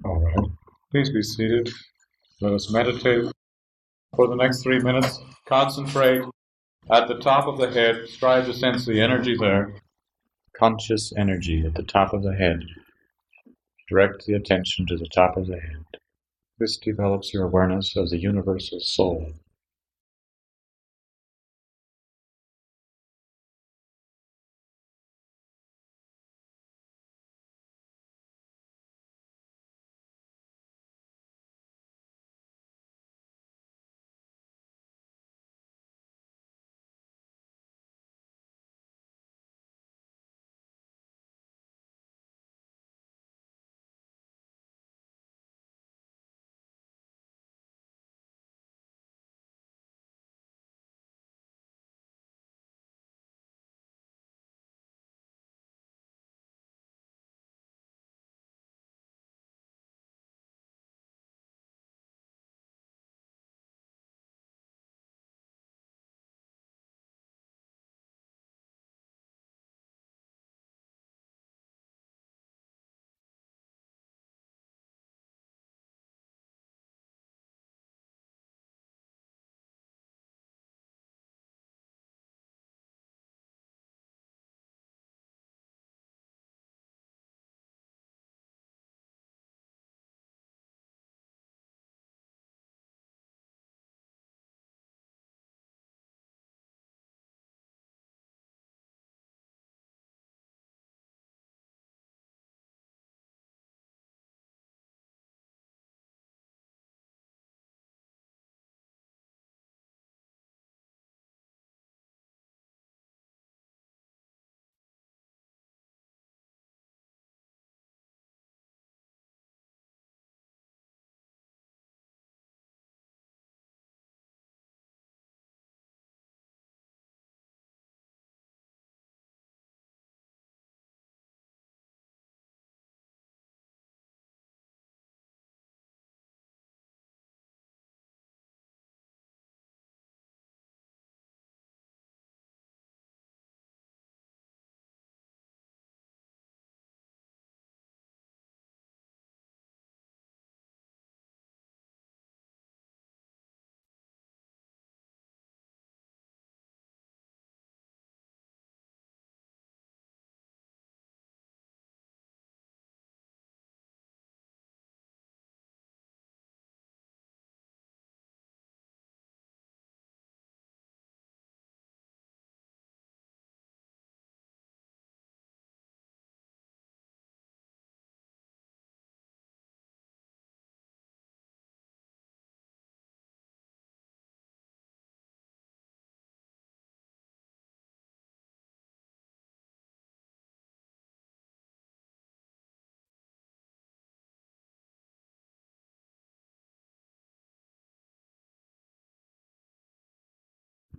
All right. Please be seated. Let us meditate for the next 3 minutes. Concentrate at the top of the head. Strive to sense the energy there. Conscious energy at the top of the head. Direct the attention to the top of the head. This develops your awareness of the universal soul.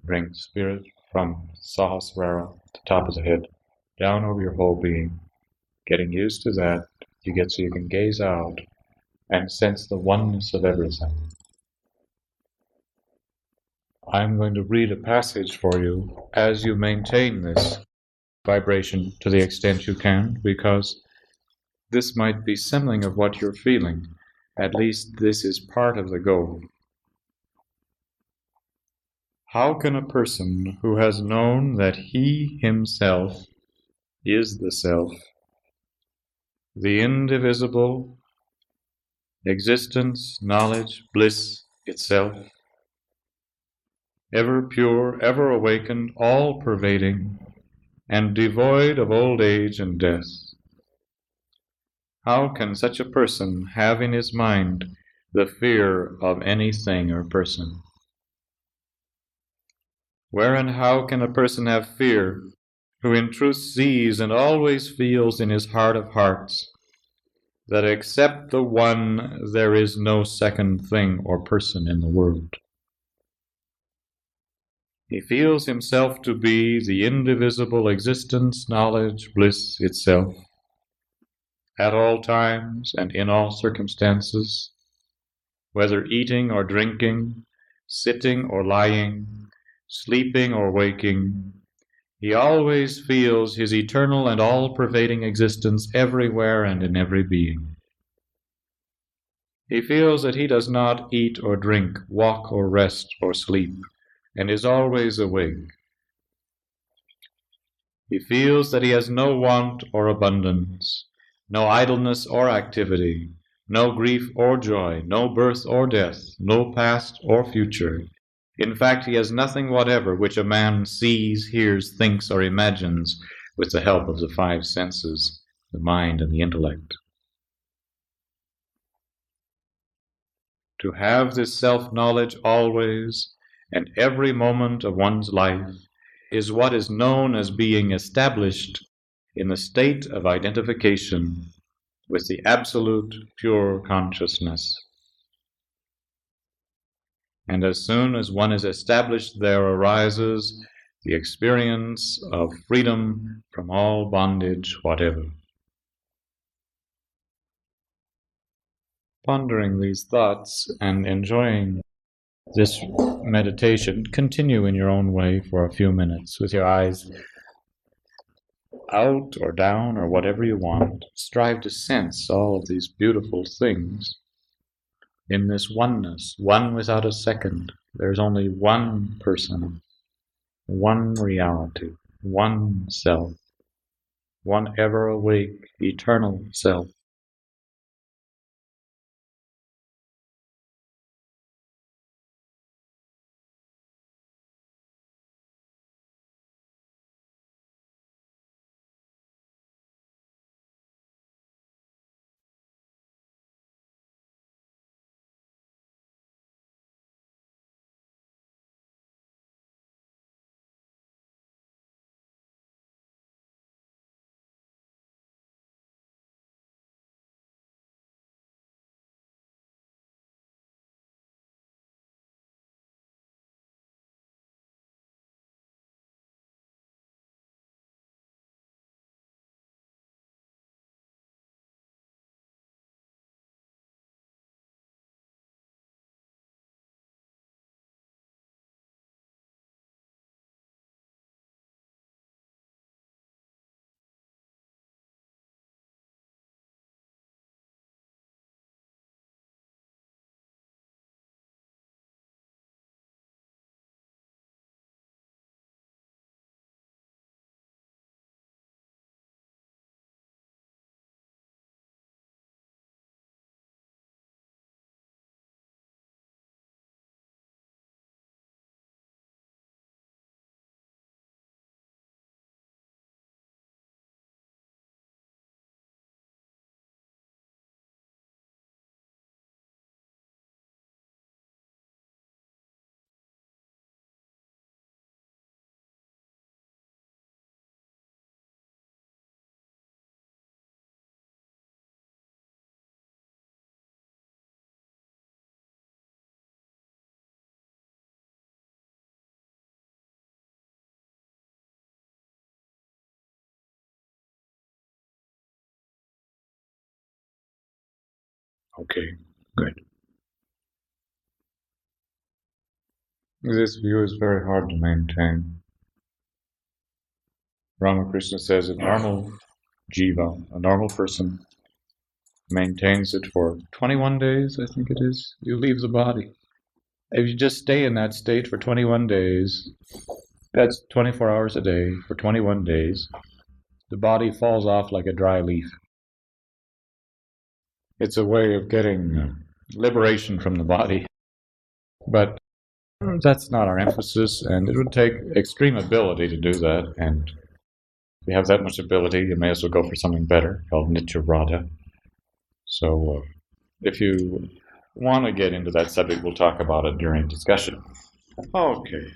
Bring spirit from Sahasrara, the top of the head, down over your whole being. Getting used to that, you get so you can gaze out and sense the oneness of everything. I'm going to read a passage for you as you maintain this vibration to the extent you can, because this might be something of what you're feeling. At least this is part of the goal. How can a person who has known that he himself is the self, the indivisible existence, knowledge, bliss itself, ever pure, ever awakened, all-pervading, and devoid of old age and death, how can such a person have in his mind the fear of anything or person? Where and how can a person have fear who in truth sees and always feels in his heart of hearts that except the One there is no second thing or person in the world? He feels himself to be the indivisible existence, knowledge, bliss itself, at all times and in all circumstances, whether eating or drinking, sitting or lying, sleeping or waking. He always feels his eternal and all-pervading existence everywhere and in every being. He feels that he does not eat or drink, walk or rest or sleep, and is always awake. He feels that he has no want or abundance, no idleness or activity, no grief or joy, no birth or death, no past or future. In fact, he has nothing whatever which a man sees, hears, thinks, or imagines with the help of the five senses, the mind and the intellect. To have this self-knowledge always and every moment of one's life is what is known as being established in the state of identification with the absolute pure consciousness. And as soon as one is established, there arises the experience of freedom from all bondage whatever. Pondering these thoughts and enjoying this meditation, continue in your own way for a few minutes with your eyes out or down or whatever you want. Strive to sense all of these beautiful things in this oneness, one without a second. There's only one person, one reality, one self, one ever awake, eternal self. Okay, good. This view is very hard to maintain. Ramakrishna says a normal jiva, a normal person, maintains it for 21 days, I think it is. You leave the body. If you just stay in that state for 21 days, that's 24 hours a day for 21 days, the body falls off like a dry leaf. It's a way of getting liberation from the body. But that's not our emphasis, and it would take extreme ability to do that. And if you have that much ability, you may as well go for something better called Bharata. So if you want to get into that subject, we'll talk about it during discussion. Okay.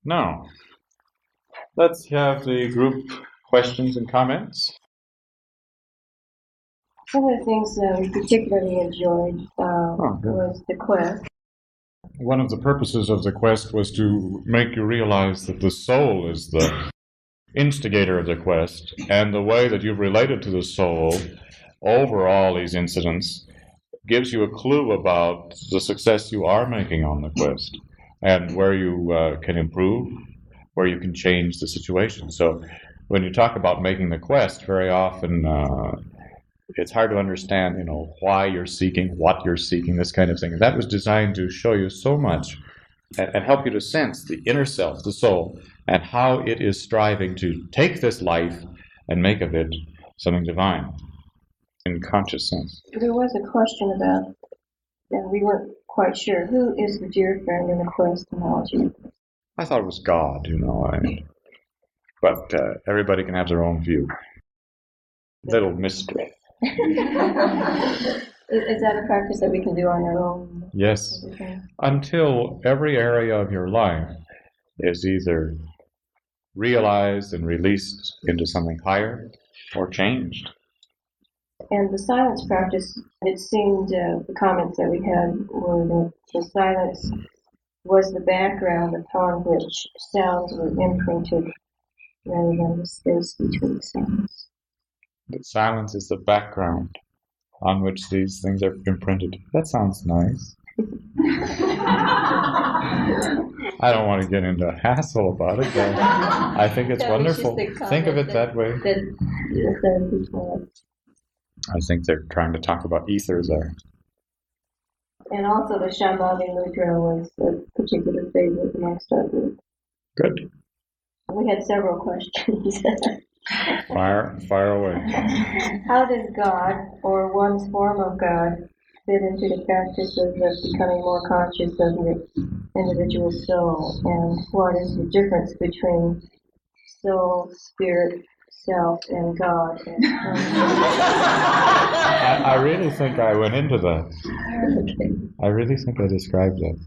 Now, let's have the group questions and comments. One of the things that we particularly enjoyed was the quest. One of the purposes of the quest was to make you realize that the soul is the instigator of the quest, and the way that you've related to the soul over all these incidents gives you a clue about the success you are making on the quest and where you can improve, where you can change the situation. So when you talk about making the quest, very often it's hard to understand, why you're seeking, what you're seeking, this kind of thing. That was designed to show you so much and help you to sense the inner self, the soul, and how it is striving to take this life and make of it something divine in conscious sense. There was a question about, and we weren't quite sure, who is the dear friend in the quest analogy? I thought it was God, but everybody can have their own view. Little mystery. Is that a practice that we can do on our own? Yes. Until every area of your life is either realized and released into something higher or changed. And the silence practice, it seemed the comments that we had were that the silence was the background upon which sounds were imprinted rather than the space between sounds. The silence is the background on which these things are imprinted. That sounds nice. I don't want to get into a hassle about it, but I think it's wonderful. Think of it that way. I think they're trying to talk about ethers there. And also the Shambhavi Mudra was a particular favorite amongst our group. Good. We had several questions. Fire away. How does God, or one's form of God, fit into the practices of becoming more conscious of your individual soul? And what is the difference between soul, spirit, self, and God? I really think I went into that. Okay. I really think I described that.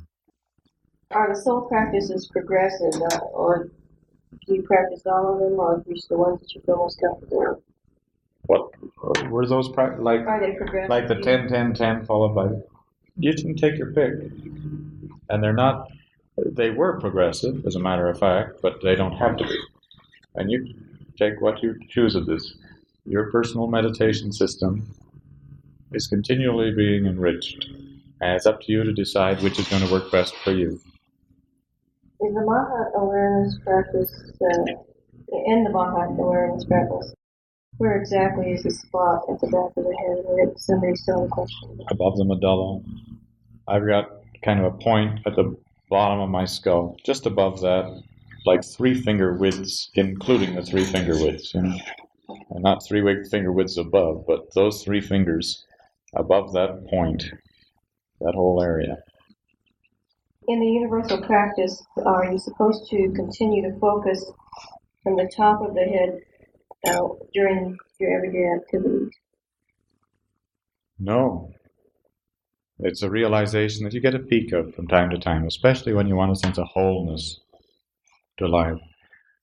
Are the soul practices progressive, or do you practice all of them, or just the ones that you feel most comfortable with? What were those like? Are they progressive? Like the 10-10-10 followed by. You can take your pick, and they're not. They were progressive, as a matter of fact, but they don't have to be. And you take what you choose of this. Your personal meditation system is continually being enriched, and it's up to you to decide which is going to work best for you. Is the Mahat awareness practice, in the Mahat awareness practice, where exactly is the spot at the back of the head where somebody's still a question? Above the medulla. I've got kind of a point at the bottom of my skull, just above that, like 3 finger widths, including the 3 finger widths. And not 3 finger widths above, but those 3 fingers above that point, that whole area. In the universal practice, are you supposed to continue to focus from the top of the head during your everyday activities? No. It's a realization that you get a peek of from time to time, especially when you want a sense of wholeness to life.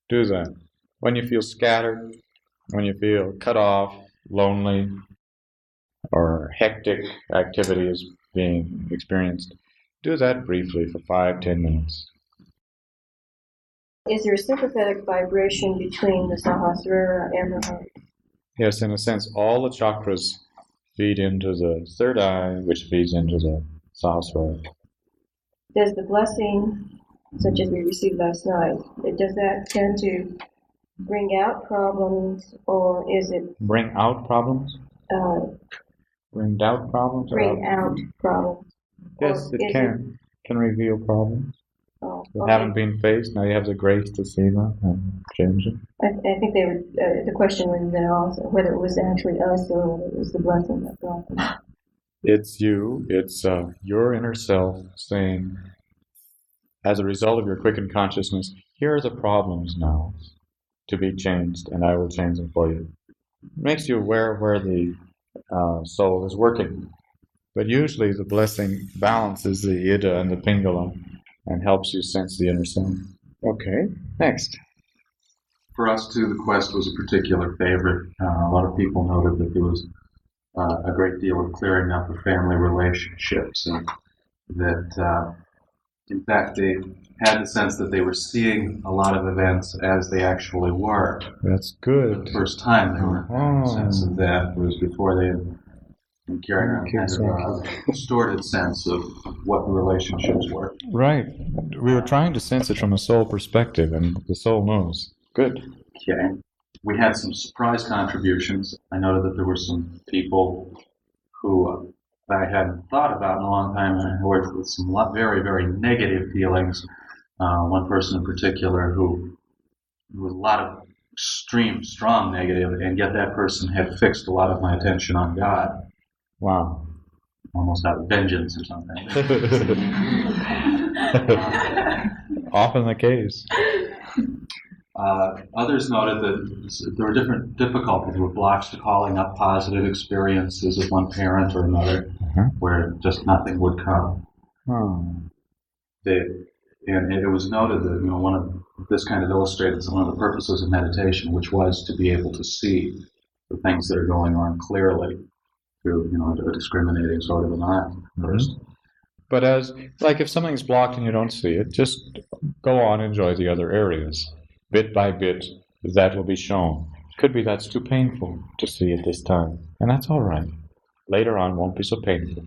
Do that. When you feel scattered, when you feel cut off, lonely, or hectic activity is being experienced, do that briefly for 5-10 minutes. Is there a sympathetic vibration between the Sahasrara and the heart? Yes, in a sense, all the chakras feed into the third eye, which feeds into the Sahasrara. Does the blessing, such as we received last night, does that tend to bring out problems, or is it... Bring out problems? Bring out problems? Bring out problems. Yes, it can. Can reveal problems. That haven't been faced. Now you have the grace to see them and change them. I think they were, the question was also whether it was actually us or whether it was the blessing that brought them. It's you. It's your inner self saying, as a result of your quickened consciousness, here are the problems now to be changed, and I will change them for you. It makes you aware of where the soul is working. But usually the blessing balances the Ida and the Pingala and helps you sense the inner self. Okay, next. For us too, the quest was a particular favorite. A lot of people noted that there was a great deal of clearing up of family relationships, and that in fact they had the sense that they were seeing a lot of events as they actually were. That's good. The first time they were in the sense of that was before they had been carrying around kind of a distorted sense of what the relationships were. Right. We were trying to sense it from a soul perspective, and the soul knows. Good. Okay. We had some surprise contributions. I noted that there were some people who I hadn't thought about in a long time, and with some very, very negative feelings. One person in particular who was a lot of extreme, strong negative, and yet that person had fixed a lot of my attention on God. Wow. Almost out of vengeance or something. Often the case. Others noted that there were different difficulties with blocks to calling up positive experiences of one parent or another, where just nothing would come. And it was noted that one of this kind of illustrated one of the purposes of meditation, which was to be able to see the things that are going on clearly through a discriminating sort of an eye first. But if something's blocked and you don't see it, just go on and enjoy the other areas. Bit by bit, that will be shown. Could be that's too painful to see at this time, and that's all right. Later on, won't be so painful.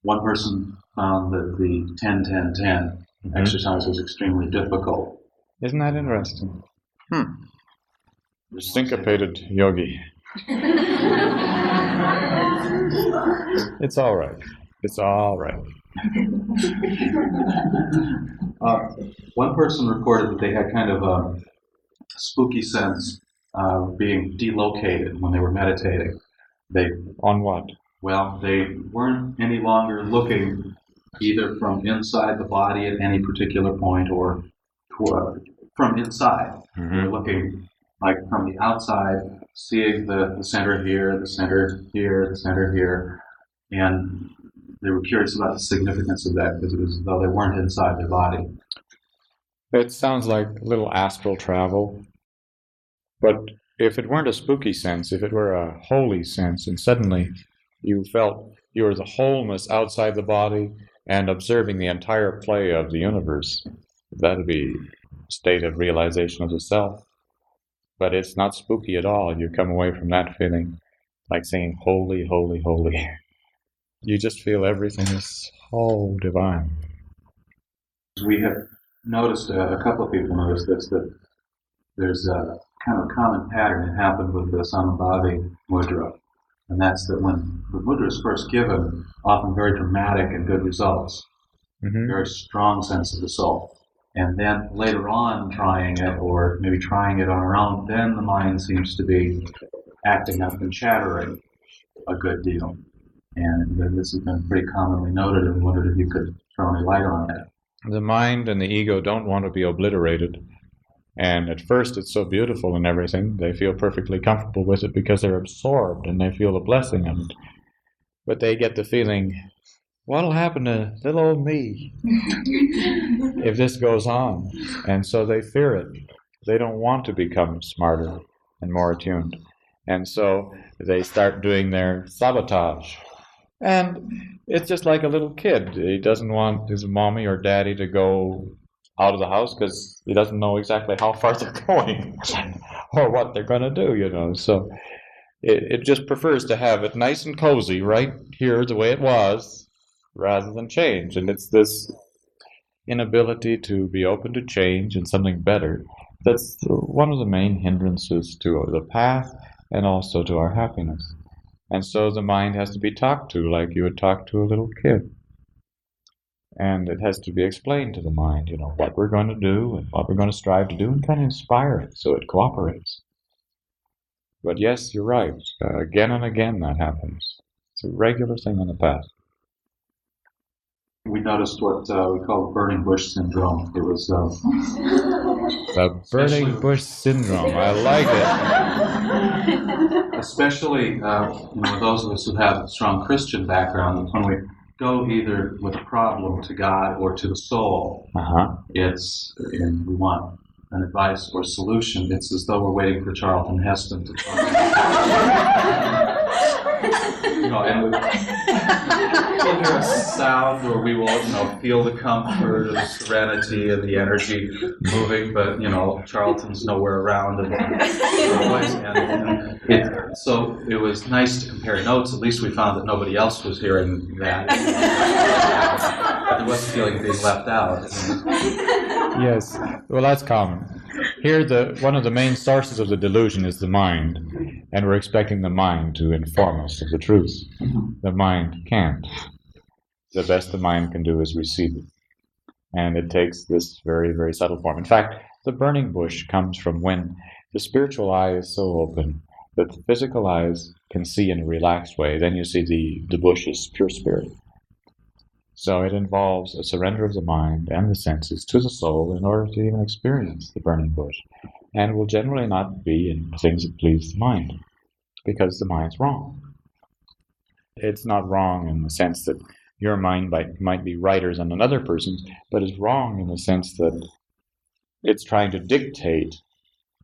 One person found that the 10-10-10 exercise was extremely difficult. Isn't that interesting? Syncopated yogi. It's all right. It's all right. One person reported that they had kind of a spooky sense of being delocated when they were meditating. On what? Well, they weren't any longer looking either from inside the body at any particular point or from inside. They were looking like from the outside, seeing the center here, the center here, the center here, and they were curious about the significance of that because it was as though they weren't inside their body. It sounds like a little astral travel, but if it weren't a spooky sense, if it were a holy sense, and suddenly you felt you were the wholeness outside the body and observing the entire play of the universe, that would be a state of realization of the self. But it's not spooky at all. You come away from that feeling like saying, holy, holy, holy. You just feel everything is so divine. We have noticed, a couple of people noticed this, that there's a kind of common pattern that happened with the Samabhavi mudra. And that's that when the mudra is first given, often very dramatic and good results, very strong sense of the soul. And then later on trying it, or maybe trying it on our own, then the mind seems to be acting up and chattering a good deal. And this has been pretty commonly noted, and wondered if you could throw any light on that. The mind and the ego don't want to be obliterated. And at first it's so beautiful and everything, they feel perfectly comfortable with it because they're absorbed and they feel the blessing of it. But they get the feeling, what'll happen to little old me if this goes on? And so they fear it. They don't want to become smarter and more attuned. And so they start doing their sabotage. And it's just like a little kid. He doesn't want his mommy or daddy to go out of the house because he doesn't know exactly how far they're going or what they're going to do, So it just prefers to have it nice and cozy right here the way it was rather than change. And it's this inability to be open to change and something better that's one of the main hindrances to the path and also to our happiness. And so the mind has to be talked to like you would talk to a little kid. And it has to be explained to the mind, what we're going to do and what we're going to strive to do, and kind of inspire it so it cooperates. But yes, you're right. Again and again that happens. It's a regular thing on the path. We noticed what we call burning bush syndrome. It was the burning bush syndrome. I like it. Especially those of us who have a strong Christian background, when we go either with a problem to God or to the soul, and we want an advice or solution, it's as though we're waiting for Charlton Heston to talk. And we'll hear a sound where we will, feel the comfort, the serenity, and the energy moving, but Charlton's nowhere around, so it was nice to compare notes. At least we found that nobody else was hearing that. There was a feeling of being left out. Yes, well, that's common. Here, one of the main sources of the delusion is the mind, and we're expecting the mind to inform us of the truth. The mind can't. The best the mind can do is receive it. And it takes this very, very subtle form. In fact, the burning bush comes from when the spiritual eye is so open that the physical eyes can see in a relaxed way. Then you see the bush is pure spirit. So it involves a surrender of the mind and the senses to the soul in order to even experience the burning bush. And it will generally not be in things that please the mind, because the mind's wrong. It's not wrong in the sense that your mind might be righter than another person's, but is wrong in the sense that it's trying to dictate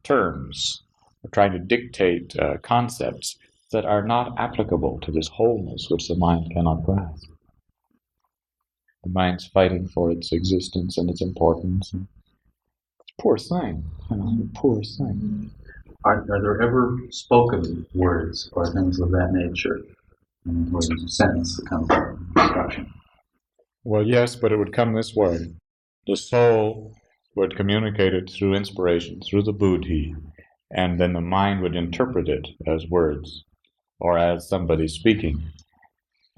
terms, or trying to dictate concepts that are not applicable to this wholeness which the mind cannot grasp. The mind's fighting for its existence and its importance. And it's a poor thing. A poor thing. Are there ever spoken words or things of that nature? Or there's a sentence that comes out of discussion? Well, yes, but it would come this way. The soul would communicate it through inspiration, through the buddhi, and then the mind would interpret it as words or as somebody speaking.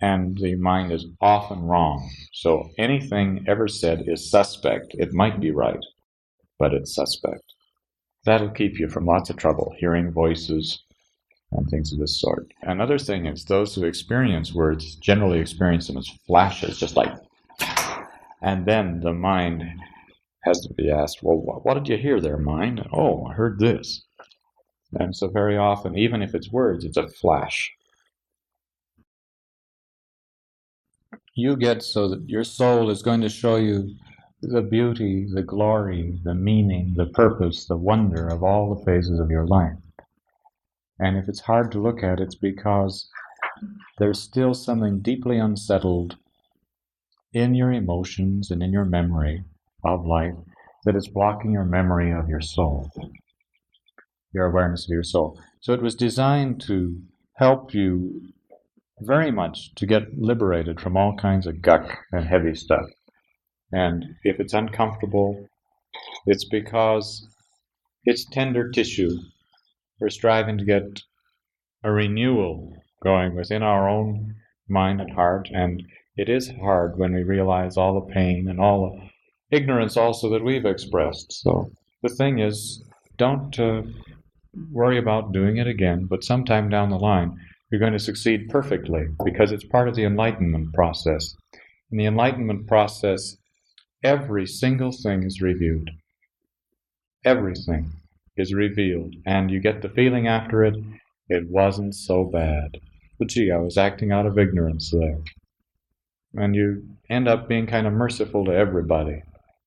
And the mind is often wrong. So anything ever said is suspect. It might be right, but it's suspect. That'll keep you from lots of trouble, hearing voices and things of this sort. Another thing is those who experience words generally experience them as flashes, just like, and then the mind has to be asked, well, what did you hear there, mind? Oh, I heard this. And so very often, even if it's words, it's a flash. You get so that your soul is going to show you the beauty, the glory, the meaning, the purpose, the wonder of all the phases of your life. And if it's hard to look at, it's because there's still something deeply unsettled in your emotions and in your memory of life that is blocking your memory of your soul, your awareness of your soul. So it was designed to help you very much to get liberated from all kinds of guck and heavy stuff. And if it's uncomfortable, it's because it's tender tissue. We're striving to get a renewal going within our own mind and heart, and it is hard when we realize all the pain and all the ignorance also that we've expressed. So the thing is, don't worry about doing it again, but sometime down the line, you're going to succeed perfectly because it's part of the enlightenment process. In the enlightenment process, every single thing is reviewed. Everything is revealed, and you get the feeling after it, it wasn't so bad. But gee, I was acting out of ignorance there. And you end up being kind of merciful to everybody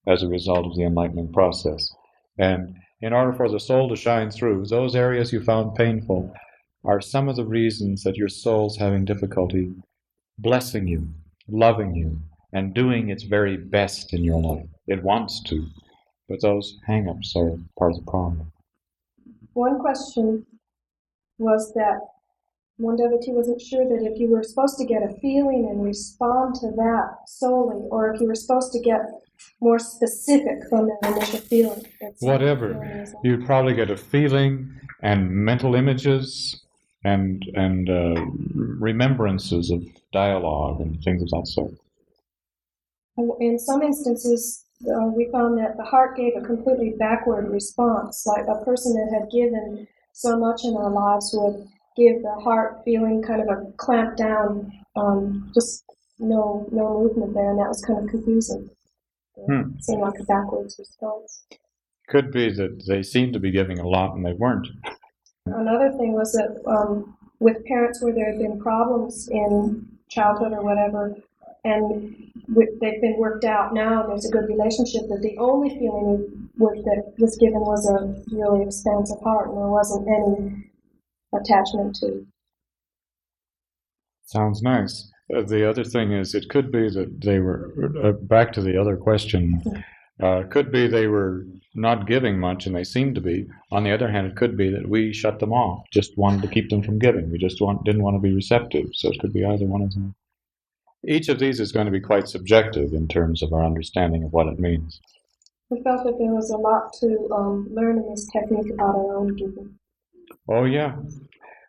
as a result of the enlightenment process. And in order for the soul to shine through, those areas you found painful are some of the reasons that your soul's having difficulty blessing you, loving you, and doing its very best in your life. It wants to, but those hang-ups are part of the problem. One question was that one devotee wasn't sure that if you were supposed to get a feeling and respond to that solely, or if you were supposed to get more specific from the initial feeling. Whatever. You'd probably get a feeling and mental images and remembrances of dialogue and things of that sort. In some instances, we found that the heart gave a completely backward response, like a person that had given so much in their lives would give the heart feeling kind of a clamp down, just no movement there, and that was kind of confusing. It seemed like a backwards response. Could be that they seemed to be giving a lot and they weren't. Another thing was that with parents where there had been problems in childhood or whatever, and they've been worked out now, and there's a good relationship, that the only feeling that was given was a really expansive heart, and there wasn't any attachment to. Sounds nice. The other thing is, it could be that they were, back to the other question, could be they were not giving much, and they seemed to be. On the other hand, it could be that we shut them off, just wanted to keep them from giving. We just didn't want to be receptive, so it could be either one of them. Each of these is going to be quite subjective in terms of our understanding of what it means. We felt that there was a lot to learn in this technique about our own giving. Oh, yeah.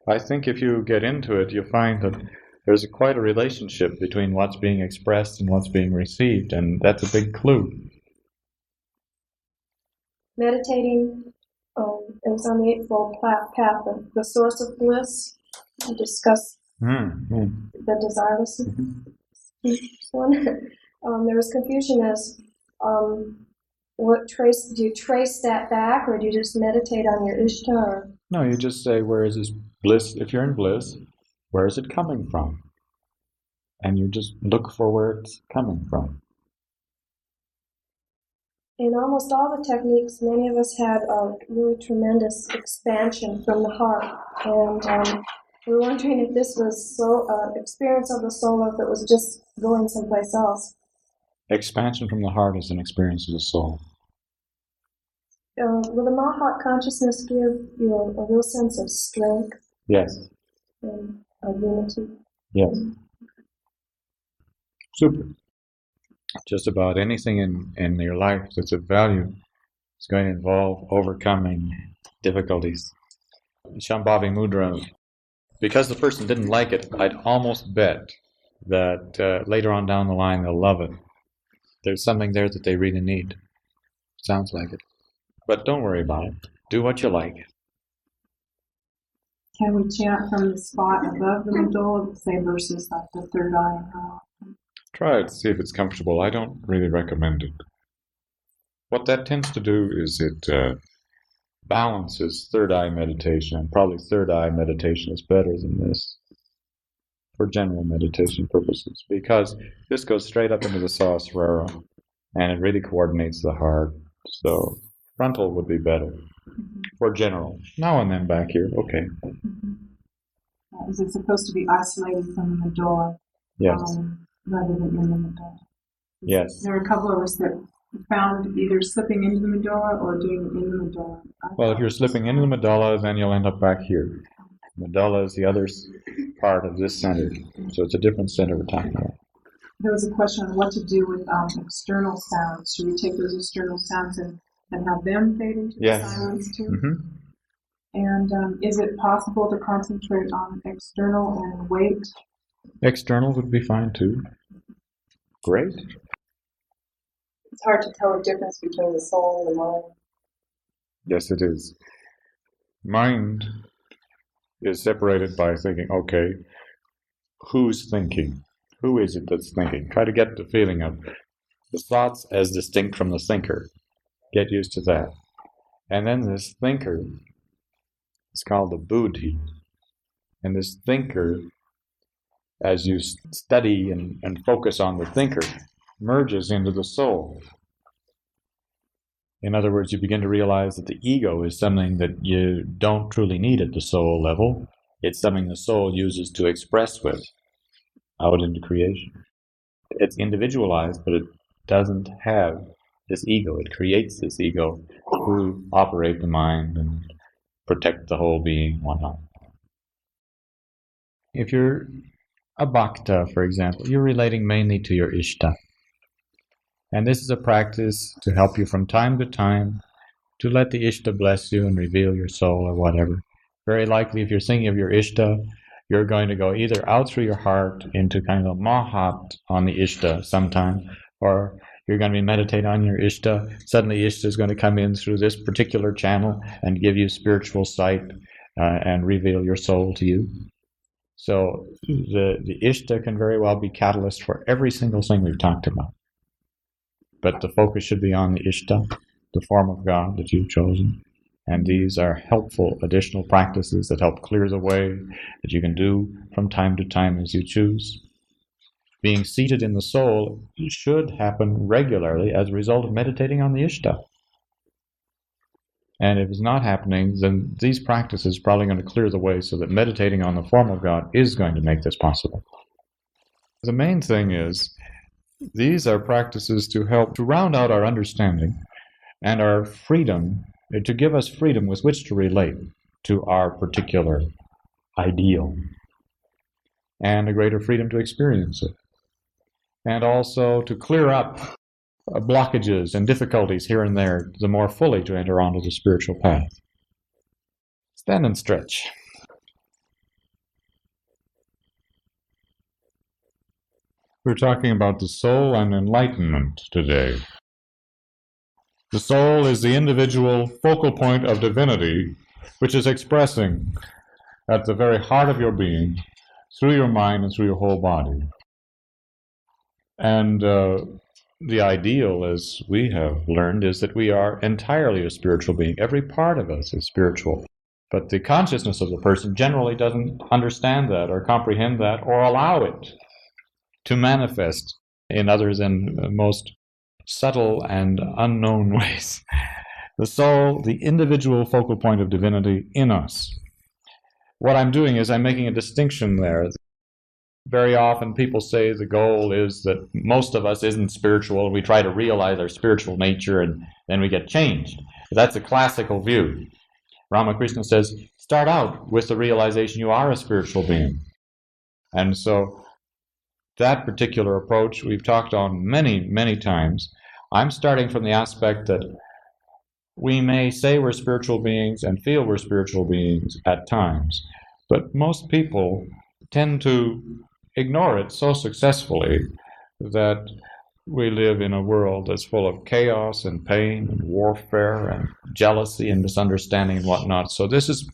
I think if you get into it, you'll find that there's quite a relationship between what's being expressed and what's being received, and that's a big clue. Meditating is on the Eightfold Path, the source of bliss. We discussed the desireless one. There was confusion as do you trace that back, or do you just meditate on your Ishtar? No, you just say, where is this bliss? If you're in bliss, where is it coming from? And you just look for where it's coming from. In almost all the techniques, many of us had a really tremendous expansion from the heart. And we were wondering if this was experience of the soul, or if it was just going someplace else. Expansion from the heart is an experience of the soul. Will the Mahat consciousness give you a real sense of strength? Yes. And of unity? Yes. Super. Just about anything in your life that's of value is going to involve overcoming difficulties. Shambhavi Mudra, because the person didn't like it, I'd almost bet that later on down the line they'll love it. There's something there that they really need. Sounds like it. But don't worry about it. Do what you like. Can we chant from the spot above the medulla, say verses like the third eye? Try it, see if it's comfortable. I don't really recommend it. What that tends to do is it balances third eye meditation, and probably third eye meditation is better than this for general meditation purposes, because this goes straight up into the Sahasrara and it really coordinates the heart. So frontal would be better for general. Now and then back here, okay. Is it supposed to be isolated from the medulla? Yes. Rather than in the medulla? Yes. There are a couple of us that found either slipping into the medulla or doing it in the medulla. Well, if you're slipping into the medulla, then you'll end up back here. Medulla is the other part of this center, so it's a different center we're talking about. There was a question on what to do with external sounds. Should we take those external sounds and have them fade into the silence too? Mm-hmm. And is it possible to concentrate on external and wait? External would be fine too. Great. It's hard to tell the difference between the soul and the mind. Yes, it is. Mind is separated by thinking, okay, who's thinking? Who is it that's thinking? Try to get the feeling of the thoughts as distinct from the thinker. Get used to that. And then this thinker is called the buddhi. And this thinker, as you study and focus on the thinker, merges into the soul. In other words, you begin to realize that the ego is something that you don't truly need at the soul level. It's something the soul uses to express with out into creation. It's individualized, but it doesn't have this ego. It creates this ego to operate the mind and protect the whole being, whatnot. If you're a bhakta, for example, you're relating mainly to your ishta. And this is a practice to help you from time to time to let the ishta bless you and reveal your soul or whatever. Very likely, if you're thinking of your ishta, you're going to go either out through your heart into kind of a mahat on the ishta sometime, or you're going to be meditating on your ishta. Suddenly ishta is going to come in through this particular channel and give you spiritual sight and reveal your soul to you. So the ishta can very well be catalyst for every single thing we've talked about. But the focus should be on the ishta, the form of God that you've chosen. And these are helpful additional practices that help clear the way that you can do from time to time as you choose. Being seated in the soul should happen regularly as a result of meditating on the ishta. And if it's not happening, then these practices are probably going to clear the way so that meditating on the form of God is going to make this possible. The main thing is, these are practices to help to round out our understanding and our freedom, to give us freedom with which to relate to our particular ideal, and a greater freedom to experience it. And also to clear up blockages and difficulties here and there, the more fully to enter onto the spiritual path. Stand and stretch. We're talking about the soul and enlightenment today. The soul is the individual focal point of divinity, which is expressing at the very heart of your being, through your mind and through your whole body. And the ideal, as we have learned, is that we are entirely a spiritual being. Every part of us is spiritual. But the consciousness of the person generally doesn't understand that or comprehend that or allow it to manifest in other than most subtle and unknown ways. The soul, the individual focal point of divinity in us. What I'm doing is I'm making a distinction there. Very often people say the goal is that most of us isn't spiritual, and we try to realize our spiritual nature and then we get changed. That's a classical view. Ramakrishna says, start out with the realization you are a spiritual being. And so that particular approach we've talked on many, many times. I'm starting from the aspect that we may say we're spiritual beings and feel we're spiritual beings at times, but most people tend to ignore it so successfully that we live in a world that's full of chaos and pain and warfare and jealousy and misunderstanding and whatnot. So this is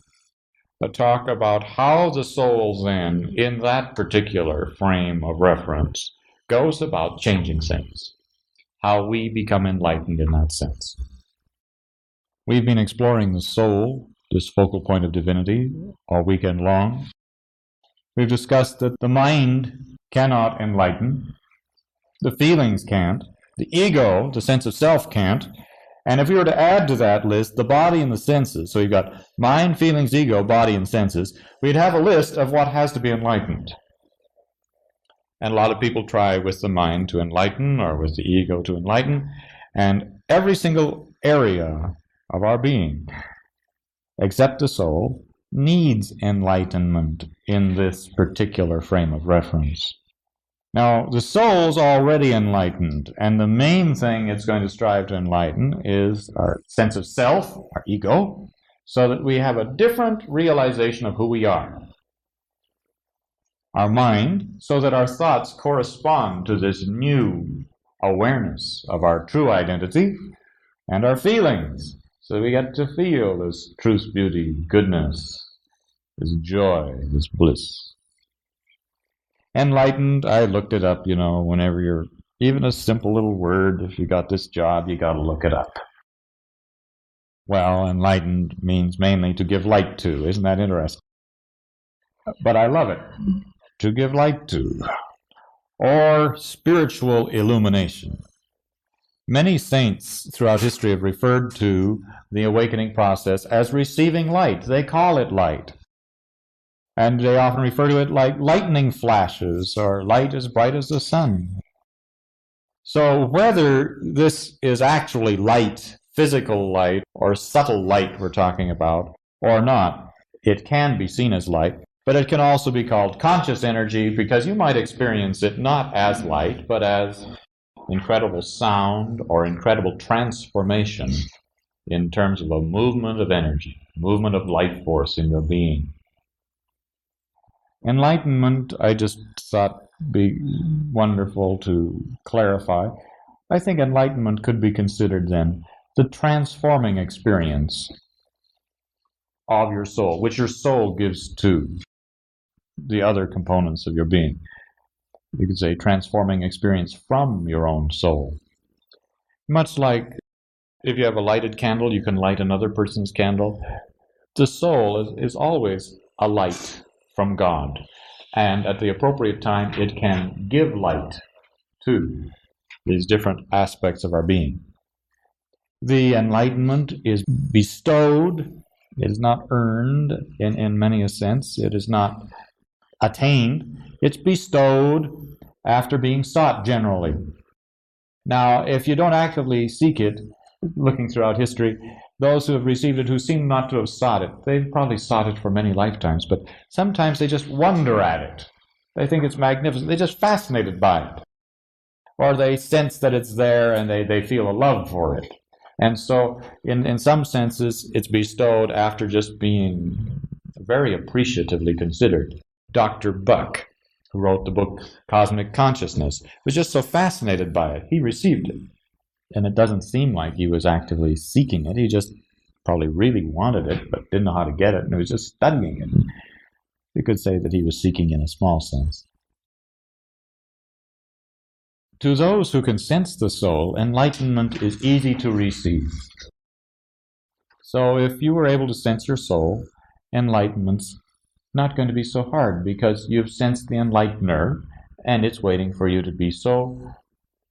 a talk about how the soul then, in that particular frame of reference, goes about changing things, how we become enlightened in that sense. We've been exploring the soul, this focal point of divinity, all weekend long. We've discussed that the mind cannot enlighten, the feelings can't, the ego, the sense of self, can't, and if we were to add to that list the body and the senses, so you've got mind, feelings, ego, body, and senses, we'd have a list of what has to be enlightened. And a lot of people try with the mind to enlighten or with the ego to enlighten, and every single area of our being, except the soul, needs enlightenment in this particular frame of reference. Now, the soul's already enlightened, and the main thing it's going to strive to enlighten is our sense of self, our ego, so that we have a different realization of who we are. Our mind, so that our thoughts correspond to this new awareness of our true identity, and our feelings, so we get to feel this truth, beauty, goodness, this joy, this bliss. Enlightened, I looked it up, whenever you're, even a simple little word, if you got this job, you got to look it up. Well, enlightened means mainly to give light to. Isn't that interesting? But I love it. To give light to. Or spiritual illumination. Many saints throughout history have referred to the awakening process as receiving light. They call it light. And they often refer to it like lightning flashes or light as bright as the sun. So whether this is actually light, physical light, or subtle light we're talking about, or not, it can be seen as light, but it can also be called conscious energy because you might experience it not as light, but as incredible sound or incredible transformation in terms of a movement of energy, movement of life force in your being. Enlightenment, I just thought be wonderful to clarify. I think enlightenment could be considered then the transforming experience of your soul, which your soul gives to the other components of your being. You could say transforming experience from your own soul. Much like if you have a lighted candle, you can light another person's candle. The soul is always a light from God, and at the appropriate time it can give light to these different aspects of our being. The enlightenment is bestowed, it is not earned in many a sense, it is not attained, it's bestowed after being sought generally. Now, if you don't actively seek it, looking throughout history, those who have received it who seem not to have sought it, they've probably sought it for many lifetimes, but sometimes they just wonder at it. They think it's magnificent. They're just fascinated by it. or they sense that it's there and they feel a love for it. And so, in some senses, it's bestowed after just being very appreciatively considered. Dr. Buck, who wrote the book Cosmic Consciousness, was just so fascinated by it. He received it. And it doesn't seem like he was actively seeking it. He just probably really wanted it, but didn't know how to get it, and he was just studying it. You could say that he was seeking in a small sense. To those who can sense the soul, enlightenment is easy to receive. So if you were able to sense your soul, enlightenment's not going to be so hard because you've sensed the enlightener and it's waiting for you to be so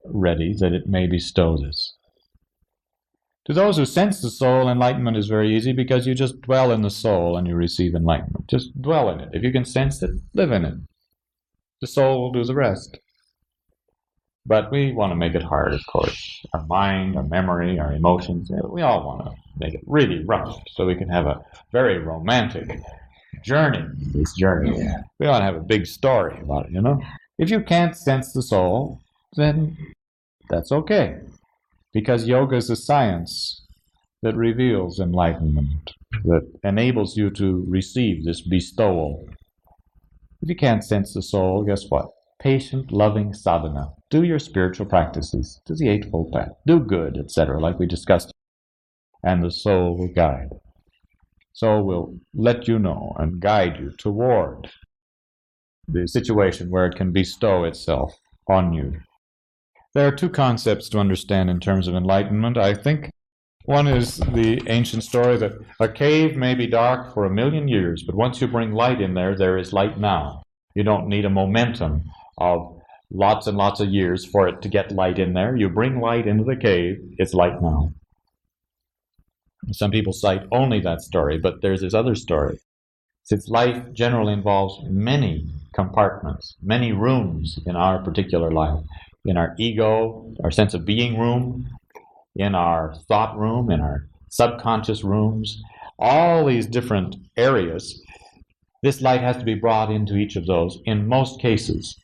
ready that it may bestow this. To those who sense the soul, enlightenment is very easy because you just dwell in the soul and you receive enlightenment. Just dwell in it. If you can sense it, live in it. The soul will do the rest. But we want to make it hard, of course. Our mind, our memory, our emotions, we all want to make it really rough so we can have a very romantic journey. This journey. We want to have a big story about it, If you can't sense the soul, then that's okay. Because yoga is a science that reveals enlightenment, that enables you to receive this bestowal. If you can't sense the soul, guess what? Patient, loving sadhana. Do your spiritual practices. Do the Eightfold Path. Do good, etc., like we discussed. And the soul will guide. Soul will let you know and guide you toward the situation where it can bestow itself on you. There are two concepts to understand in terms of enlightenment, I think. One is the ancient story that a cave may be dark for 1,000,000 years, but once you bring light in there, there is light now. You don't need a momentum of lots and lots of years for it to get light in there. You bring light into the cave, it's light now. Some people cite only that story, but there's this other story. Since life generally involves many compartments, many rooms in our particular life, in our ego, our sense of being room, in our thought room, in our subconscious rooms, all these different areas, this light has to be brought into each of those in most cases.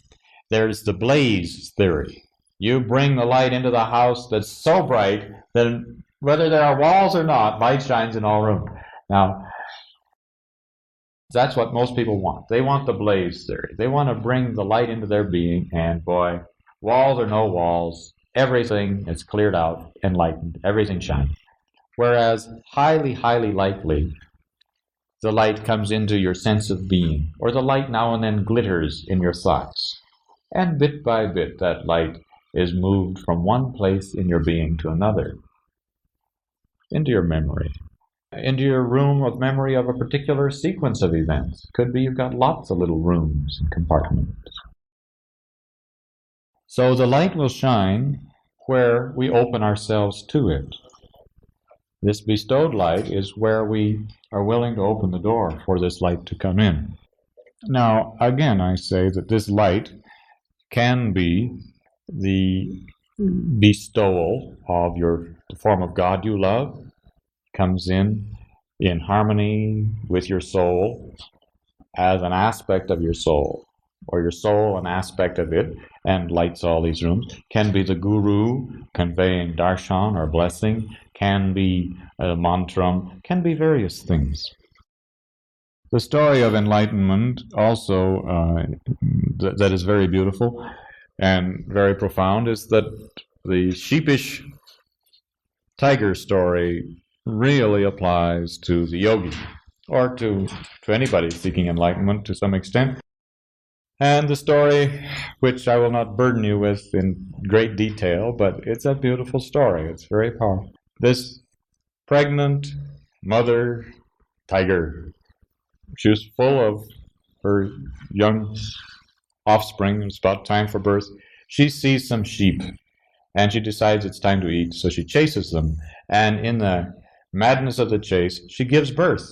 There's the blaze theory. You bring the light into the house that's so bright that whether there are walls or not, light shines in all rooms. Now, that's what most people want. They want the blaze theory. They want to bring the light into their being, and boy, walls or no walls, everything is cleared out, enlightened, everything shines. Whereas highly, highly likely, the light comes into your sense of being, or the light now and then glitters in your thoughts. And bit by bit, that light is moved from one place in your being to another, into your memory, into your room of memory of a particular sequence of events. Could be you've got lots of little rooms and compartments. So the light will shine where we open ourselves to it. This bestowed light is where we are willing to open the door for this light to come in. Now, again, I say that this light can be the bestowal of the form of God you love, comes in harmony with your soul as an aspect of your soul, or your soul an aspect of it, and lights all these rooms. Can be the guru conveying darshan or blessing, can be a mantram, can be various things. The story of enlightenment also that is very beautiful and very profound is that the sheepish tiger story really applies to the yogi, or to anybody seeking enlightenment to some extent. And the story, which I will not burden you with in great detail, but it's a beautiful story. It's very powerful. This pregnant mother tiger, she was full of her young offspring. It's about time for birth. She sees some sheep, and she decides it's time to eat, so she chases them. And in the madness of the chase, she gives birth.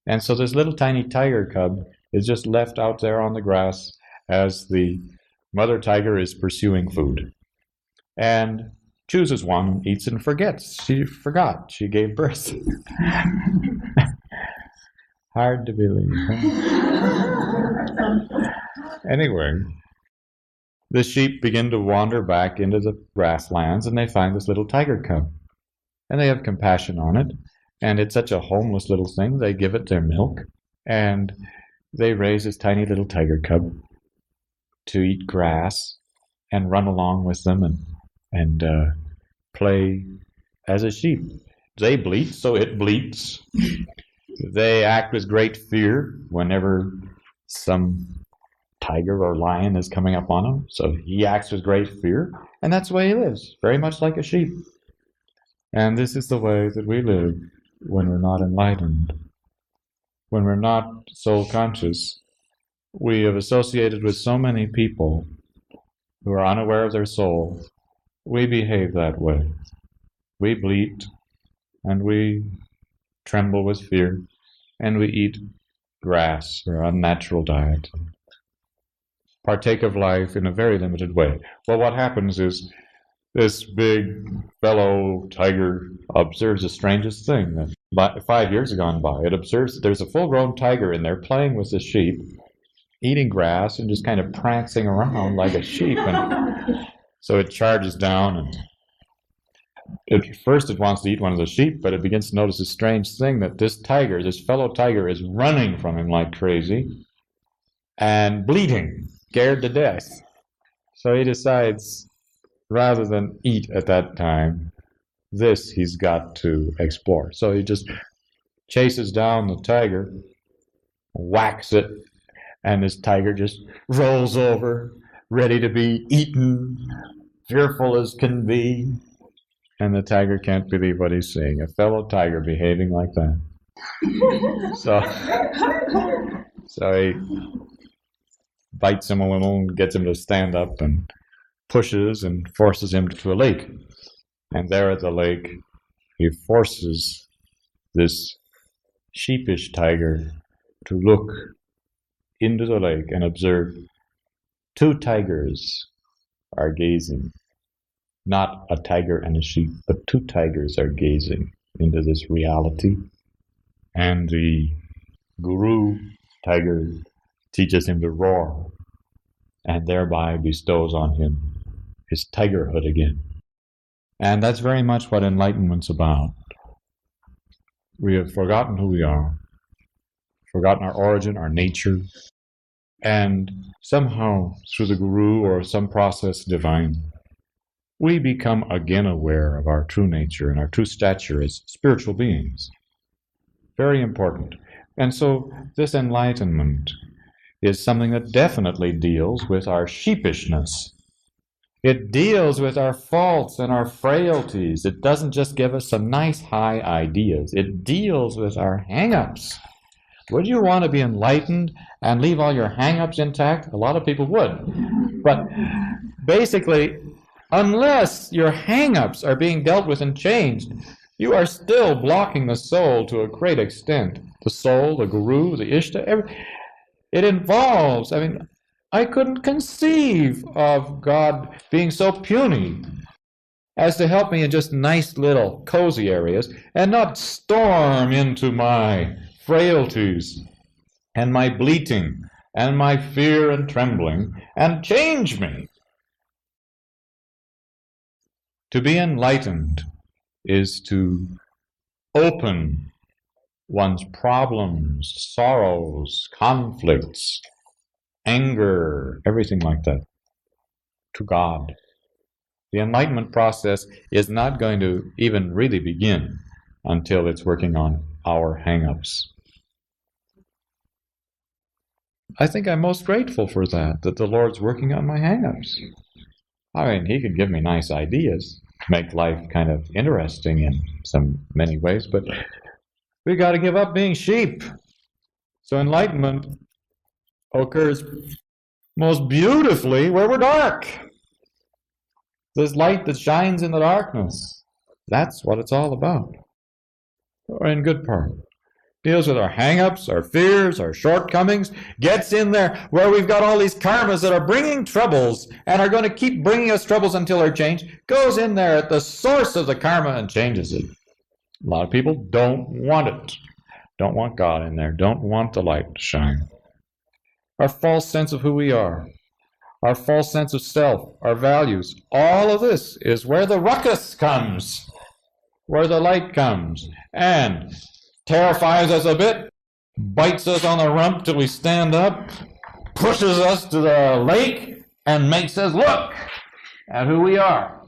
And so this little tiny tiger cub is just left out there on the grass as the mother tiger is pursuing food. And chooses one and eats and forgets. She forgot she gave birth. Hard to believe. Huh? Anyway, the sheep begin to wander back into the grasslands, and they find this little tiger cub. And they have compassion on it. And it's such a homeless little thing, they give it their milk. And they raise this tiny little tiger cub to eat grass and run along with them and play as a sheep. They bleat, so it bleats. They act with great fear whenever some tiger or lion is coming up on him. So he acts with great fear, and that's the way he lives, very much like a sheep. And this is the way that we live when we're not enlightened. When we're not soul conscious, we have associated with so many people who are unaware of their soul. We behave that way. We bleat, and we tremble with fear, and we eat grass or unnatural diet. Partake of life in a very limited way. Well, what happens is this big fellow tiger observes the strangest thing. That 5 years have gone by. It observes that there's a full-grown tiger in there playing with the sheep, eating grass and just kind of prancing around like a sheep. And so it charges down, and at first it wants to eat one of the sheep, but it begins to notice a strange thing, that this tiger, this fellow tiger, is running from him like crazy and bleating, scared to death. So he decides, rather than eat at that time, this he's got to explore. So he just chases down the tiger, whacks it, and this tiger just rolls over, ready to be eaten, fearful as can be. And the tiger can't believe what he's seeing, a fellow tiger behaving like that. So he bites him a little and gets him to stand up and pushes and forces him to a lake. And there at the lake, he forces this sheepish tiger to look into the lake and observe two tigers are gazing. Not a tiger and a sheep, but two tigers are gazing into this reality. And the guru tiger teaches him to roar, and thereby bestows on him his tigerhood again. And that's very much what enlightenment's about. We have forgotten who we are, forgotten our origin, our nature, and somehow through the guru or some process divine, we become again aware of our true nature and our true stature as spiritual beings. Very important. And so this enlightenment is something that definitely deals with our sheepishness. It deals with our faults and our frailties. It doesn't just give us some nice high ideas. It deals with our hang-ups. Would you want to be enlightened and leave all your hang-ups intact? A lot of people would. But basically, unless your hang-ups are being dealt with and changed, you are still blocking the soul to a great extent. The soul, the guru, the ishta, it involves, I couldn't conceive of God being so puny as to help me in just nice little cozy areas and not storm into my frailties and my bleating and my fear and trembling and change me. To be enlightened is to open one's problems, sorrows, conflicts, anger, everything like that, to God. The enlightenment process is not going to even really begin until it's working on our hang-ups. I think I'm most grateful for that the Lord's working on my hang-ups. He could give me nice ideas, make life kind of interesting in many ways, but we got to give up being sheep. So enlightenment occurs most beautifully where we're dark. This light that shines in the darkness. That's what it's all about. Or in good part. Deals with our hang-ups, our fears, our shortcomings, gets in there where we've got all these karmas that are bringing troubles and are going to keep bringing us troubles until they're changed, goes in there at the source of the karma and changes it. A lot of people don't want it. Don't want God in there. Don't want the light to shine. Our false sense of who we are. our false sense of self, our values. All of this is where the ruckus comes, where the light comes, and terrifies us a bit, bites us on the rump till we stand up, pushes us to the lake, and makes us look at who we are.